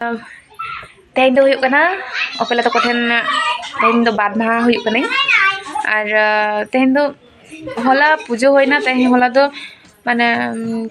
तेहन दो हुयुक कना ओपेला तको ठेन तेहन दो बाद माह हुयुक कने और तेहन दो होला पूजा होइना तेहन होला दो माने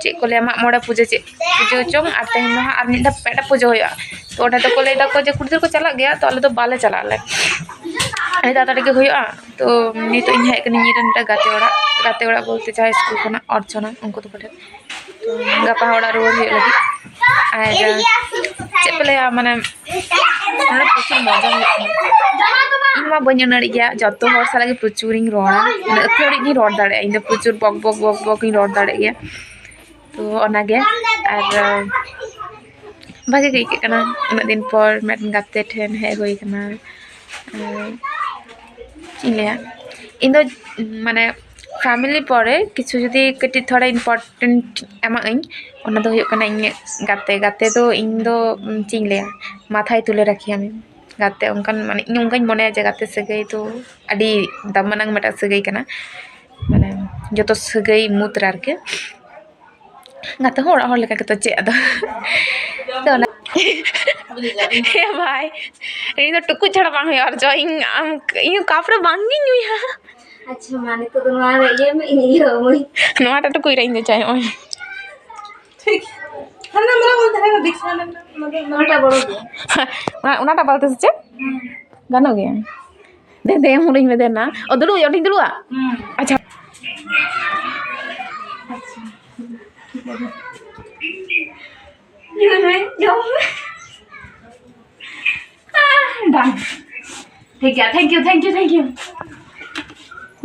चे को ले मा मोड़ा पूजा चे पूजा चोंग और तेहन दो और निडा पेटा पूजा होया तो ओटा तो को ले दा को जे कुड़ी को चला गया तो आले तो बाले चला ले अरे दादा के हुयुआ तो नी तो इन हे कनी निरन टा गाते ओड़ा बोलते चाहे स्कूल खना अर्चना उनको तो पठे तो गापा ओड़ा रोड हुय लगी और चे पेले माने ना प्रचुर मजा इनमा बन नड़ी गया जतो हर साला के प्रचुर इन रोड़ा अथोड़ी नी रोड दाड़े इन प्रचुर बक बक बक बक इन रोड दाड़े गया तो ओना गे और भागे गई के कना उन दिन पर मेटन गाते ठेन हे होई कना चिले इन दो माने फैमिली परे किछु जदी कटी थोड़ा इम्पोर्टेंट एमा इन ओना दो हुयुक कना इन गाते तो इन दो चिले माथाय तुले रखी हमें गाते उनकान माने इन उनकान मने जे गाते सगई तो अडी दामनांग मेटा सगई कना माने जतो सगई मुत रारके गाते होड़ होड़ लेका के तो चे अदो तो ना हे भाई इन तो टुकु छड़ा बांग होय और जो इन काफरे बांगी नुई हा अच्छा माने तो तुम्हारे ये में ये हो मुई नोटा टुकु रहिने चाहे ओय ठीक हन्ना मला बोलते है दिखा मतलब नोटा बड़ो गया उनाटा बोलते से गानो गया दे मुड़ी में देना ओ दुलु योटी दुलु अच्छा ये में जो डन ठीक है थैंक यू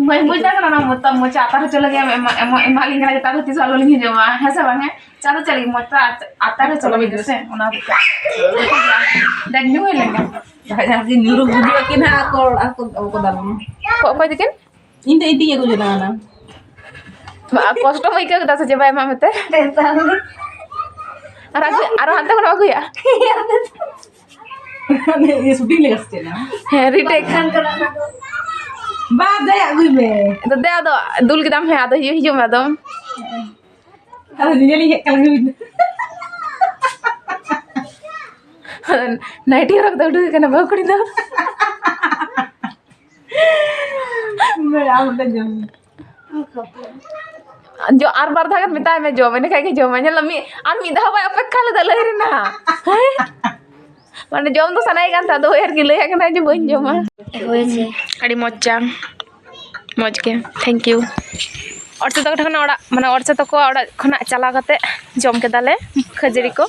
मैं बुझा करना मत मचा आता चले गया एमा लिंग रे ता तीस वाला लिंग जमा है सब है चलो चली मत आता रे चलो बिद से ओना देख न्यू है लेंगे जहां की न्यूरो वीडियो के ना को दाम कोई दिकिन इंते ये को जना ना कष्ट होई के दस जे भाई मामते अरे हंते कोन आगुया ये शूटिंग लेगा स्टे ना है रीटेक बाद दे आगु में तो दे दो दुल के दाम है आदो हिजो में दम अरे नियली हे कल नाइटी रख दो उड़ के ना बकड़ी दो मैं आम दे जो आर बार धागत मिता में जो मैंने कहे जो मैंने लमी आर मिधा भाई अपेक्षा ले दले रे ना माने जम तो सनाई गान था दो यार की लया के ना जो बन जो मा होय छे अड़ी मज्जा मज के थैंक यू और से तो खना ओड़ा माने और से तो को ओड़ा खना चला गते जम के दाले खजड़ी को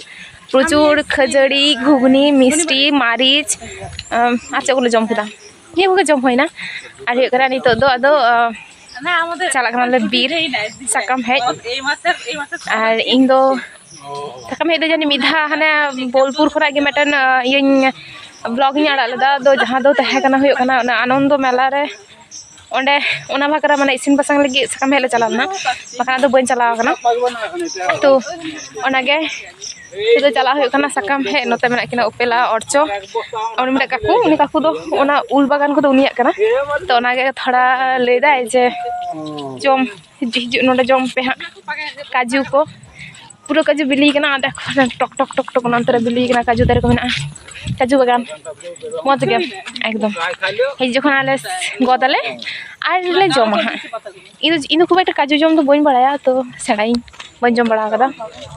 प्रचुर खजड़ी घुगनी मिष्टी मारिच अच्छा को जम केदा ये को जम होइना और हे करा नि तो दो अदो चला कना बीर सकम है और इन दो सकम है जानी मिधा हने बोलपुर खरा के मेटन ये ब्लॉग इन आड़ा लेदा दो जहां दो तहे कना हुयो कना आनंद मेला रे ओंडे ओना भाकरा माने इसिन बसंग लगी सकम हेले चलाना बखना दो बन चला कना तो ओना गे तो चला हुयो कना सकम है नोते मेना किना उपेला औरचो और मेरा काकू दो ओना उल बागान को दो उनिया कना तो ओना गे थोड़ा लेदा जे जम नोडे जम पे हा काजू को पूरा काजू बिली कना देखो टक टक टक टक नंतर बिली कना काजू दारे को मेना काजू बागान मत गे एकदम हे जखन आले गदाले आर ले जमा हा इन खूब एक काजू जम तो बन बड़ाया तो सेड़ाई बन जम बड़ा कदा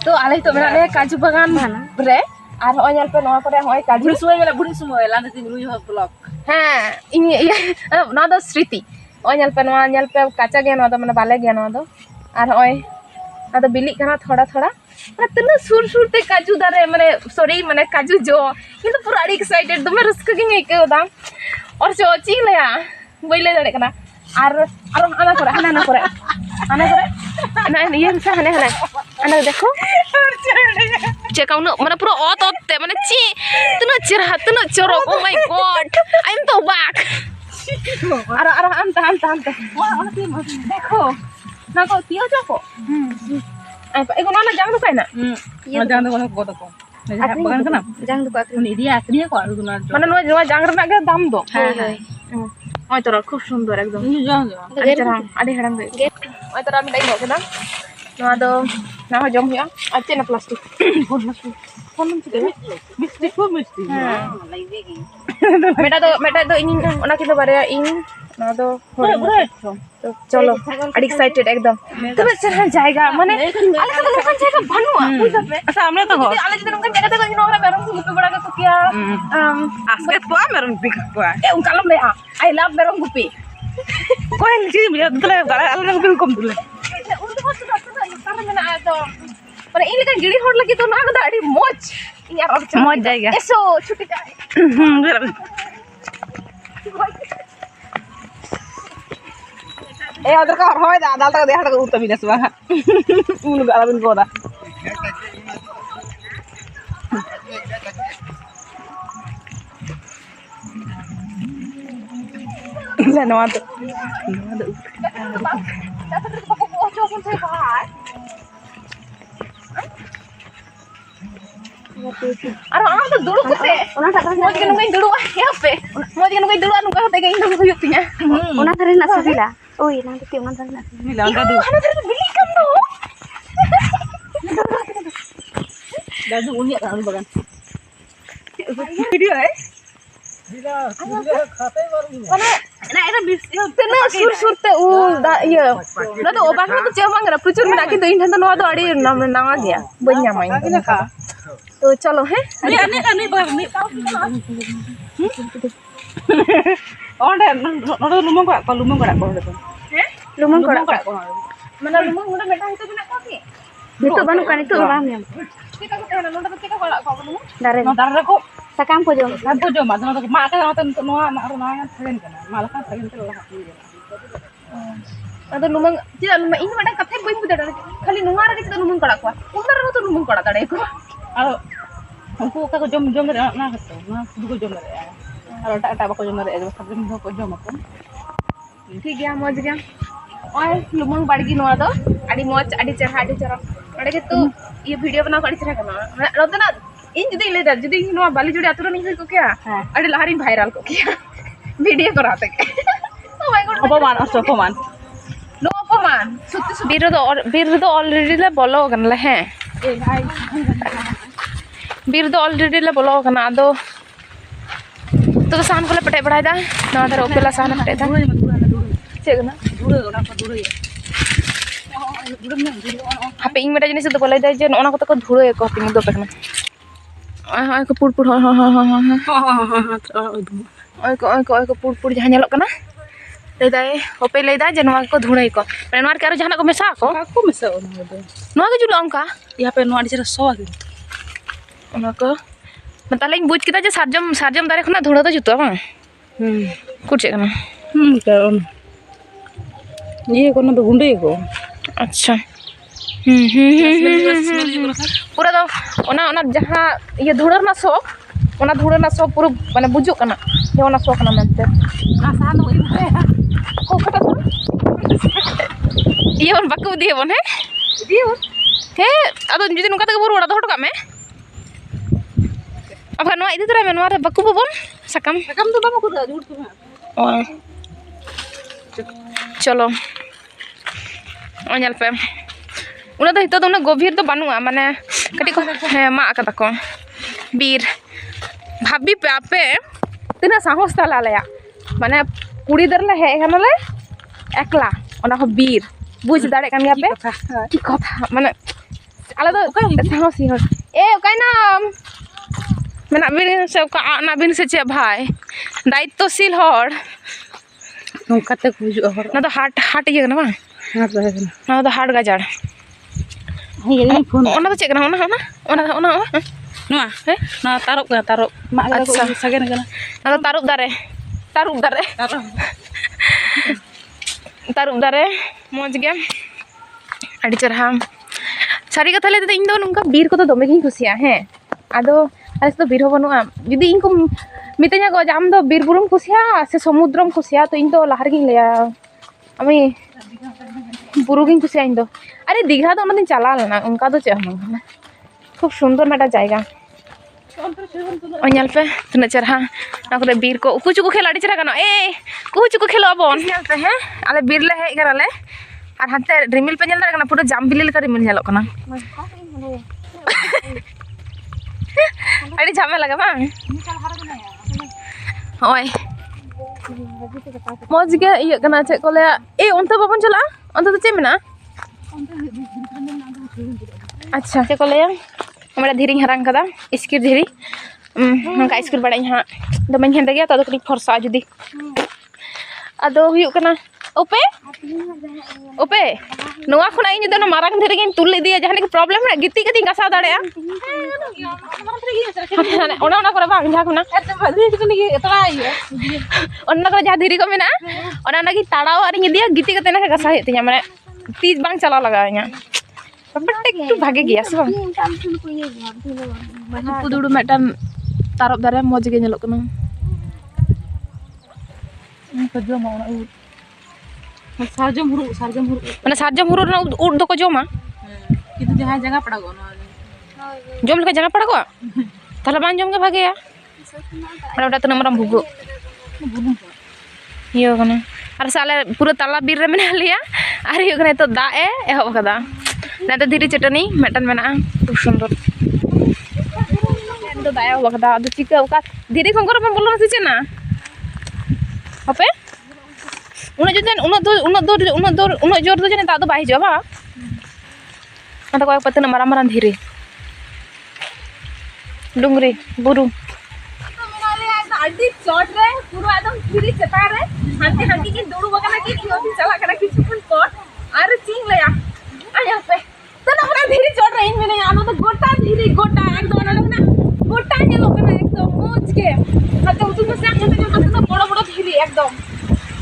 तो आले तो मेना ले काजू बागान माना रे आर होय नेल पे नवा करे होय काजू बुढ़ी समय लाने दिन रुई हो ब्लॉग हां इन ना दो स्मृति होय नेल पे काचा गे ना दो माने बाले गे ना दो आर होय ना बिली कना थोड़ा थोड़ा माने तना सुर सुर ते काजू दारे माने सॉरी माने काजू जो किंतु पूरा अड़ी एक्साइटेड दमे रस्क गे के दा और सोची लया बइले दड़े कना आर आना करे ना ये से हने देखो चेका उन माने पूरा ओत ते माने ची तना चेहरा तना चोरो oh my God I am तो बैक अरे अंत देखो ना को तियो जाको एको ना जांग दो काइना जांग दो को बागान कना जांग दो को निदिया आखरिया को आरु ना माने नो जांग रना के दाम दो ओय तोरा खूब सुंदर एकदम जांग आडी हड़ाम दे ओय तोरा मी दाई हो केना नो दो ना हो जम हुआ अच्छे ना प्लास्टिक फोन मिस्टी को मिस्टी मेटा दो इन ओना किलो बारे इन ना दो तो चलो अड़ी एक्साइटेड एकदम तबे चरहा जाएगा माने आले तो नोका जाएगा बनुआ बुझबे सामने तो हो आले जदि नोका जाएगा तो नोरा मेरम को गुपी बड़ा को किया आस्के तो मेरम पिक को ए उनका लम ले आई लव मेरम गुपी कोई चीज मुझे तो गला आले को कम दुले उन तो तार में ना तो माने इन लेका गिड़ी होड़ लगी तो ना को अड़ी मोच यार मौज जाएगा एसो छुट्टी जाए ए अदर का होय दा दाल तक दे हट उत भी नसवा उन गाला बिन गोदा ले नवा तो अरे आम तो दुड़ू कते ओना ता मोज के नुंगई दुड़ुआ या पे मोज के नुंगई दुड़ुआ नुका होते इन दो हुयुग तिया ओना थारे ना सिबिला ओय ना ते ओना थारे ना मिला का दू हाना तेरे बिली कम दो दादू उनिया का बगन वीडियो है माने ना एरा बिस तेना सुर सुर ते उ ये ना तो ओबाक में तो चेमा गरा प्रचुर में नाकी तो इन ठन तो नवा तो अड़ी नावा गया बन्या माइन तो चलो हैं अने बाग मी ओंडे नडो लुमंग को लुमंग को तो हैं लुमंग कोड़ा माने लुमंग मुडा बेटा हितो बिना का की नितो बानु का नितो balm Yama tika ko tena nonda to tika ko la ko nu दारे no dar ko sakam ko jom kan ko jom adna to ma ka ta no na ro na tharen kana mal ka tharen to la hati ado lumang tida lumang ini mada kathe boi buda khali nuara ke tida lumang kora ko undar ro to lumang kora tade ko alo हमको का को जम जम रे ना हतो ना खुद को जम रे alo ta ba ko jom रे जो सब जम को जम को ठीक गया मौज गया ओए लुमंग बाड़गी नोआ दो अड़ी मौज अड़ी चरहा अड़े के तू ये वीडियो बना अड़ी चरहा कना रोते ना इन जुदी ले जुदी नोआ बाली जुड़ी आतुरो नहीं को क्या अड़ी लहारी वायरल को क्या वीडियो कराते के ओ माय गॉड अपमान नो अपमान सुत्ती बीर दो ऑलरेडी ले बोलो कनले हैं ए भाई बीर दो ऑलरेडी ले बोलो कना दो तो सान को ले पटे बढ़ाइदा ना दर ओपेला सान पटेदा चेगना हापे इन मेटा जिनिस तो बोले जे ओना को तो धुड़े को पिंग दो पेकना आय को पुड़ पुड़ हां ओय को पुड़ पुड़ जहां नेलो कना लेदाय ओपे लेदा जे नवा को धुड़े को माने नवा के आरो जहां को मेसा को मिसा नवा के जुला अंका या पे नवा डिचरा सो आगे ओना को मतलब बुझ किदा जे सारजम दारे खना धुड़ा तो जुतो बा कुछ कना कारण ये कोनो तो गुंडे को अच्छा पूरा तो ओना जहां ये धुड़ा ना सो पूरा माने बुझो कना ये ओना सो कना मेनते आसान होई को खटा तो ये बन बाकू दिए बन है हे अदो जुदी नुका तक बोर ओड़ा दो हटका में अब नवा इदी तरा में नवा रे बाकू बन सकम तो बाबा को जुड़ तो ओए चलो ओनल पे उना तो हितो तो गभीर तो बानुआ माने कटी को हे मा कदा को बीर भाभी पे आपे तिना साहस ताला लया माने कुड़ी दर ले हे कनले एकला ओना हो बीर बुझ दाड़े कान पे की कथा माने आला तो साहस ही हो ए ओकाय नाम मेना बिन से ना बिन से चे भाई दायित्वशील हर नौका तक बुझो हर ना तो हाट ये ना बा हाथ रहे ना तो हाट गाजर ये फोन ओना तो चेक ना ओना नुआ ना तारुब मा अच्छा सगे ना ना तो तारुब दारे मौज गया अड़ी चरहा सारी कथा ले इन दो नुका बीर को तो दमे गिन खुशिया हैं आदो अरे तो बीर हो बनुआ जुदी इनको मितेኛ को जाम दो बीर बुरुम खुशिया से समुद्रम खुशिया तो इन तो लहर गिन लेया আমি बुरु गिन खुशिया इन दो अरे दीघा तो दिन चला लेना उनका तो चेहरा खूब सुंदर मेटा जायगा पे तना चरहा बीर को उकू चुकू खेल अड़ी चेहरा गाना ए कुकू चुकू खेलो बन पे हैं आले बीर ले हेज कराले और हाते रिमिल पे नेल दाड़ा पूरा जाम बिली लेका रिमिल नेलो कना ᱟᱹᱰᱤ ᱡᱷᱟᱢᱮᱞᱟ ᱜᱮ ᱵᱟᱝ ᱦᱳᱭ ᱢᱚᱡᱽ ᱜᱮ ᱤᱭᱟᱹᱜ ᱠᱟᱱᱟ ᱪᱮᱫ ᱠᱚ ᱞᱟᱹᱭᱟ ᱚᱱᱛᱮ ᱵᱟᱵᱚᱱ ᱪᱟᱞᱟᱜᱼᱟ ᱚᱱᱛᱮ ᱫᱚ ᱪᱮᱫ ᱢᱮᱱᱟᱜᱼᱟ ᱟᱪᱪᱷᱟ ᱪᱮᱫ ᱠᱚ ᱞᱟᱹᱭᱟ ᱚᱸᱰᱮ ᱫᱷᱤᱨᱤᱧ ᱦᱟᱨᱟᱝ ᱠᱟᱫᱟ ᱤᱥᱠᱤᱨ ᱫᱷᱤᱨᱤ ᱱᱚᱝᱠᱟ ᱤᱥᱠᱤᱨ ᱵᱟᱲᱟᱭ ᱤᱧ ᱦᱟᱸᱜ ᱫᱚᱢᱮᱧ ᱦᱮᱸᱫᱮ ᱜᱮᱭᱟ ᱛᱚ ᱟᱫᱚ ᱠᱟᱹᱴᱤᱡ ᱯᱷᱚᱨᱥᱟᱜᱼᱟ ᱡᱩᱫᱤ ᱟᱫᱚ ᱦᱩᱭᱩᱜ ᱠᱟᱱᱟ ᱚᱯᱮ ᱱᱚᱣᱟ ᱠᱷᱚᱱᱟᱜ ᱤᱧ ᱡᱩᱫᱤ ᱚᱱᱟ ᱢᱟᱨᱟᱝ ᱫᱷᱤᱨᱤ ᱜᱤᱧ ᱛᱩᱞ ᱤᱫᱤᱭᱟ ᱡᱟᱦᱟᱱᱟᱜ ᱜᱮ ᱯᱨᱚᱵᱞᱮᱢ ᱢᱮᱱᱟᱜᱼᱟ ᱜᱤᱛᱤᱡ ᱠᱟᱛᱮᱧ ᱜᱟᱥᱟᱣ ᱫᱟᱲᱮᱭᱟᱜᱼᱟ ᱚᱱᱟ ᱠᱚᱨᱮ ᱵᱟᱝ ᱡᱟᱦᱟᱸ ᱠᱷᱚᱱᱟᱜ ᱚᱱᱟ ᱠᱚᱨᱮ ᱡᱟᱦᱟᱸ ᱫᱷᱤᱨᱤ ᱠᱚ ᱢᱮᱱᱟᱜᱼᱟ ᱚᱱᱟᱜᱤᱧ ᱛᱟᱲᱟᱣ ᱟᱨᱤᱧ ᱤᱫᱤᱭᱟ ᱜᱤᱛᱤᱡ ᱠᱟᱛᱮ ᱚᱱᱟ ᱜᱟᱥᱟᱣ ᱦᱩᱭᱩᱜ ᱛᱤᱧᱟ ᱢᱟᱱᱮ ᱛᱤ ᱵᱟᱝ ᱪᱟᱞᱟᱣ ᱞᱟᱜᱟᱣᱤᱧᱟ ব্যাপারটা একটু ভাগে গিয়া সে বাং পুদুড়ু মিদটান তারপ দারে মজ গে ñelok kana sarjam huru মানে sarjam huru na ud doko joma itu jahan jaga padago na jom leka jangan padago tahle bang jom ge bhage ya mana udah tinang marang bubuk iya kana ar sale pura tala bir re mena liya ar yuk kana itu da ehob kada nanti dhiri chetani medan mena খুব সুন্দর itu da ehob kada adu chika uka dhiri khongor pa bolon se chena ape una joden una jor do jene da do bai hijo ba ada koyak patena marang-marang dhiri Dungri बुरु आदि चोट रे पूरा एकदम धीरे चटा रे हांती हांती की दौड़ बगना की क्यों चला करा की छुपन कोट अरे चिंग लया आया पे तो ना अपना धीरे चोट रे इन में आनो तो गोटा धीरे गोटा एकदम ना लगना गोटा ने लोकना एकदम मोज के हाते उतु में से आते जो बड़ा बड़ा धीरे एकदम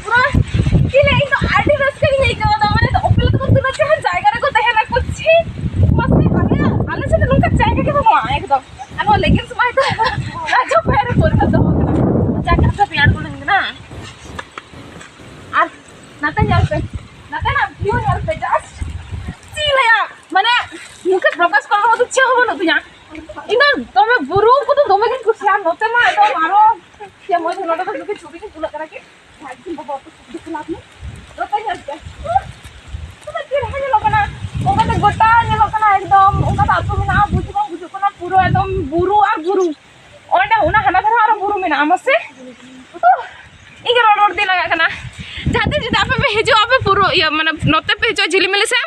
पूरा किले इन तो आदि रस के नहीं का माने तो ओपल तो तुना चाहे जायगा रे को तहरा कुछ मस्त आले से नुका जायगा के बमा एकदम ano leggings mah itu aja pere pura tuh jaga sa pian ko lang na nata na view nyal pe just sila ya mane muke focus karo to chhe hobo na tuya ina tome buru ko to dome kin kusiya note ma to maro ye moi nota to ke chobi ki tula kara ke একদিন বাবা তো দিখলা আপনি রোতা যাচ্ছে তো কি রহে লোকনা ওখানে গোটা নে লোকনা একদম ওখানে আতো না বুঝু কোনা পুরো একদম বুরু আর বুরু ওটা ওনা হানা ধরা আর বুরু মেনা আমসে তো ইগে রোড দি লাগা কানা যাতে যদি আপে पे हेजो आपे पुरो या माने नोते पे हेजो झिलिमिली से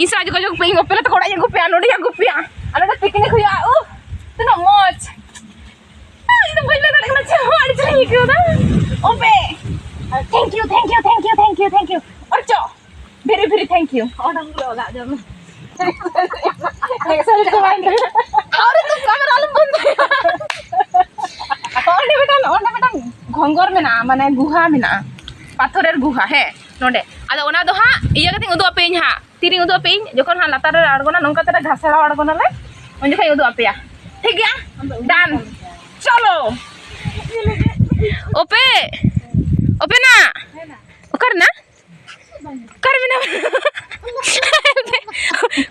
इसा जो जो पे ओपेला तो कोड़ा यगु पे नोडी यगु पे अरे पिकनिक हुआ ओ तनो मौज इधर बोले ना लगना छे हमारे चली क्यों ना ओपे थैंक यू और चो very thank you और हम लोग आ जाओ ऐसा तो वाइन और तो कैमरा आलम बंद ओंडे बेटा घंगोर में ना माने गुहा में ना पाथरेर गुहा है नोंडे आदो ओना दो हा इया कते उदो अपेñ हा तिरी उदो अपेñ जखन हा लातार रे आड़गोना नोंका तेरा घासड़ा आड़गोना ले उन जखन उदो अपेया ठीक गया डन चलो ओपे ना करना कर बिना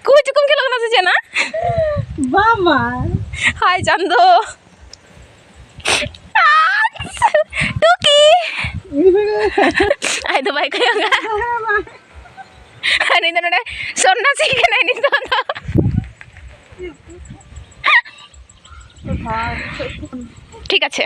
कुछ कुम के लगना से ना mama हाय चंदो टुकी आई तो भाई कहेगा अरे तो नोडे सोना सीखे नहीं तो ठीक আছে